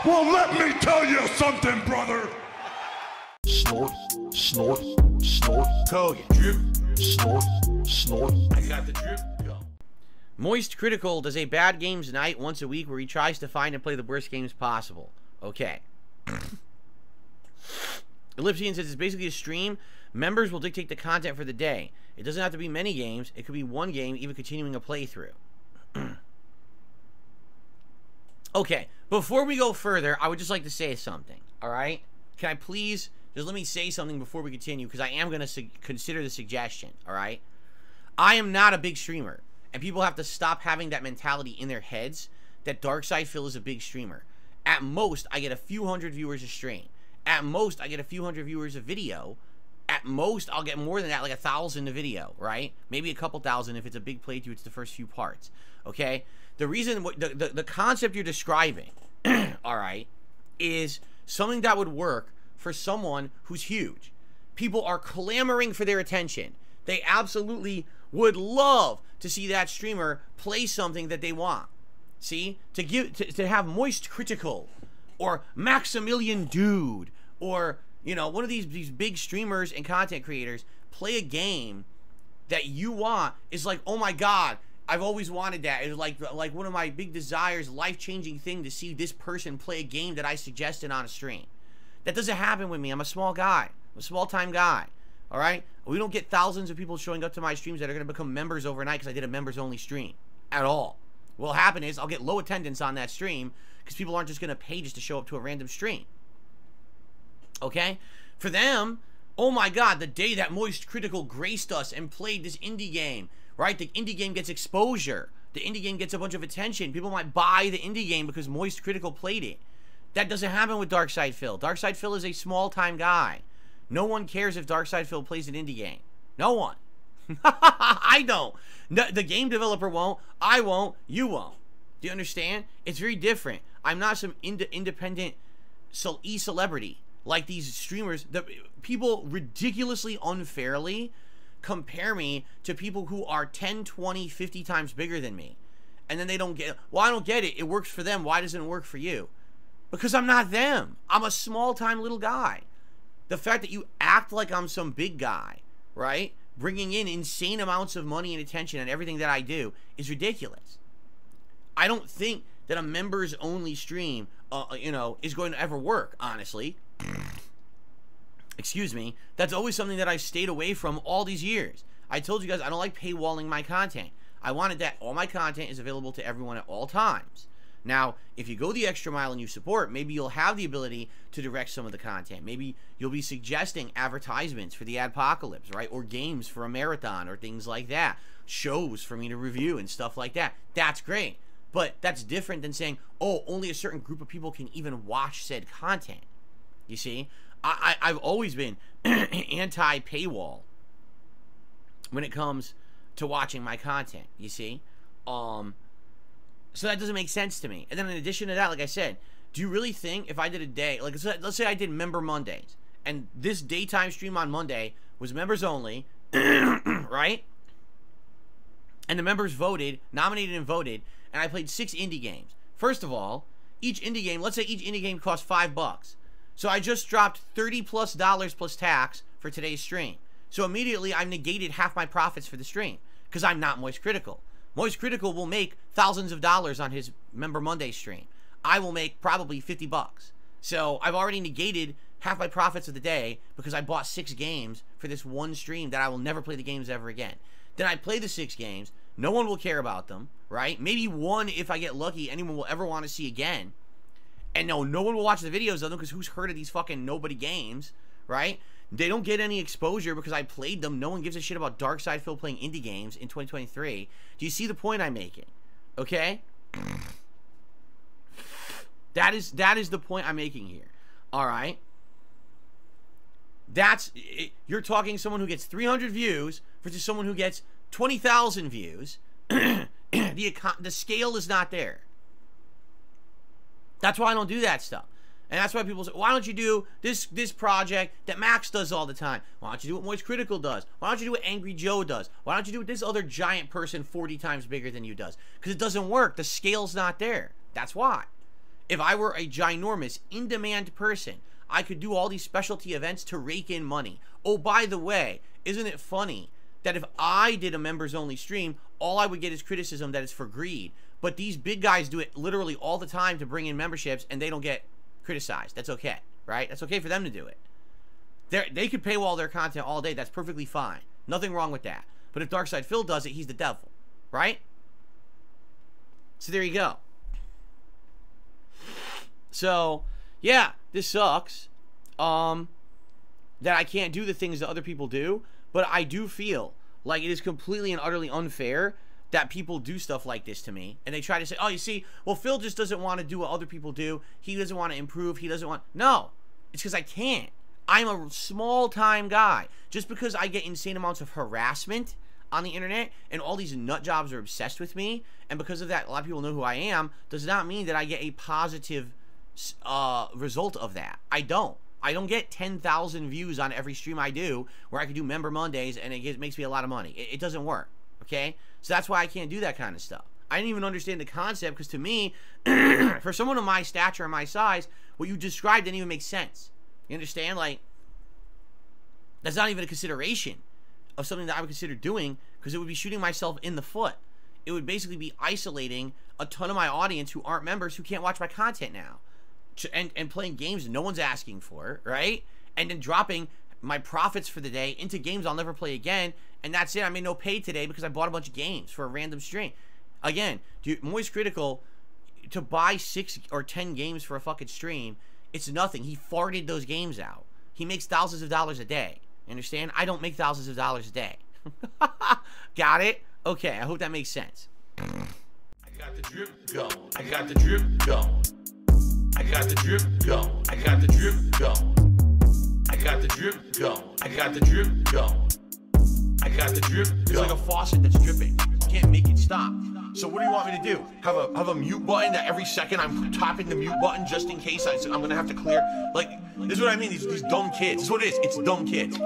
Well, let me tell you something, brother. Snort, snort, snort. Kogan. Drip, snort, snort. I got the drip. Go. Cr1TiKaL does a bad games night once a week where he tries to find and play the worst games possible. Okay. Ellipsian says it's basically a stream. Members will dictate the content for the day. It doesn't have to be many games. It could be one game, even continuing a playthrough. Okay, before we go further, I would just like to say something, alright? Can I please just let me say something before we continue, because I am going to consider the suggestion, alright? I am not a big streamer, and people have to stop having that mentality in their heads that darksydephil is a big streamer. At most, I get a few hundred viewers a stream. At most, I get a few hundred viewers a video. At most, I'll get more than that, like 1,000 a video, right? Maybe a couple thousand if it's a big playthrough, it's the first few parts, okay? The reason, the concept you're describing, alright, is something that would work for someone who's huge. People are clamoring for their attention. They absolutely would love to see that streamer play something that they want. See? To have Cr1TiKaL or Maximilian Dude or, you know, one of these big streamers and content creators play a game that you want is like, oh my god, I've always wanted that. It was like one of my big desires, life-changing thing to see this person play a game that I suggested on a stream. That doesn't happen with me. I'm a small guy. I'm a small-time guy. Alright? We don't get thousands of people showing up to my streams that are going to become members overnight because I did a members-only stream. At all. What'll happen is I'll get low attendance on that stream because people aren't just going to pay just to show up to a random stream. Okay? For them, oh my god, the day that Cr1TiKaL graced us and played this indie game, right? The indie game gets exposure. The indie game gets a bunch of attention. People might buy the indie game because Cr1TiKaL played it. That doesn't happen with darksydephil. darksydephil is a small-time guy. No one cares if darksydephil plays an indie game. No one. I don't. No, the game developer won't. I won't. You won't. Do you understand? It's very different. I'm not some independent e-celebrity like these streamers. The people ridiculously unfairly compare me to people who are 10, 20, 50 times bigger than me. And then they don't get, well, I don't get it. It works for them. Why doesn't it work for you? Because I'm not them. I'm a small-time little guy. The fact that you act like I'm some big guy, right? Bringing in insane amounts of money and attention and everything that I do is ridiculous. I don't think that a members-only stream, you know, is going to ever work, honestly. Excuse me. That's always something that I've stayed away from all these years. I told you guys I don't like paywalling my content. I wanted that all my content is available to everyone at all times. Now, if you go the extra mile and you support, maybe you'll have the ability to direct some of the content. Maybe you'll be suggesting advertisements for the adpocalypse, right? Or games for a marathon or things like that. Shows for me to review and stuff like that. That's great. But that's different than saying, oh, only a certain group of people can even watch said content. You see? I've always been anti-paywall when it comes to watching my content, you see? So that doesn't make sense to me. And then in addition to that, like I said, do you really think if I did a day, like let's say I did Member Mondays, and this daytime stream on Monday was members only, right? And the members voted, nominated and voted, and I played 6 indie games. First of all, each indie game, let's say each indie game costs $5. So I just dropped $30+ plus tax for today's stream. So immediately I've negated half my profits for the stream because I'm not Cr1TiKaL. Cr1TiKaL will make thousands of dollars on his Member Monday stream. I will make probably $50. So I've already negated half my profits of the day because I bought 6 games for this one stream that I will never play the games ever again. Then I play the 6 games. No one will care about them, right? Maybe one, if I get lucky, anyone will ever want to see again. And no one will watch the videos of them because who's heard of these fucking nobody games, right? They don't get any exposure because I played them. No one gives a shit about darksydephil playing indie games in 2023. Do you see the point I'm making? Okay? That is the point I'm making here. Alright? You're talking someone who gets 300 views versus someone who gets 20,000 views. The scale is not there. That's why I don't do that stuff. And that's why people say, why don't you do this project that Max does all the time? Why don't you do what Cr1TiKaL does? Why don't you do what Angry Joe does? Why don't you do what this other giant person 40 times bigger than you does? Because it doesn't work. The scale's not there. That's why. If I were a ginormous, in-demand person, I could do all these specialty events to rake in money. Oh, by the way, isn't it funny that if I did a members-only stream, all I would get is criticism that it's for greed. But these big guys do it literally all the time to bring in memberships, and they don't get criticized. That's okay, right? That's okay for them to do it. They could paywall their content all day. That's perfectly fine. Nothing wrong with that. But if Darksydephil does it, he's the devil, right? So there you go. So, yeah, this sucks. That I can't do the things that other people do, but I do feel like it is completely and utterly unfair that people do stuff like this to me, and they try to say, oh, you see, well, Phil just doesn't want to do what other people do. He doesn't want to improve. He doesn't want... No, it's because I can't. I'm a small-time guy. Just because I get insane amounts of harassment on the internet, and all these nut jobs are obsessed with me, and because of that, a lot of people know who I am, does not mean that I get a positive result of that. I don't get 10,000 views on every stream I do, where I can do Member Mondays, and it makes me a lot of money. It doesn't work, okay? So that's why I can't do that kind of stuff. I didn't even understand the concept, because to me, for someone of my stature and my size, what you described didn't even make sense. You understand? Like, that's not even a consideration of something that I would consider doing, because it would be shooting myself in the foot. It would basically be isolating a ton of my audience who aren't members, who can't watch my content now. And playing games no one's asking for, right? And then dropping my profits for the day into games I'll never play again, and that's it. I made no pay today because I bought a bunch of games for a random stream. Again, dude, Moist Critical, to buy 6 or 10 games for a fucking stream, it's nothing. He farted those games out. He makes thousands of dollars a day. Understand? I don't make thousands of dollars a day. Got it? Okay, I hope that makes sense. I got the drip going. I got the drip going. I got the drip going. I got the drip going. I got the drip going. I got the drip going. I got the drip going. It's like a faucet that's dripping. You can't make it stop. So what do you want me to do? Have a mute button that every second I'm tapping the mute button just in case I'm gonna have to clear? Like, this is what I mean, these dumb kids. This is what it is. It's dumb kids.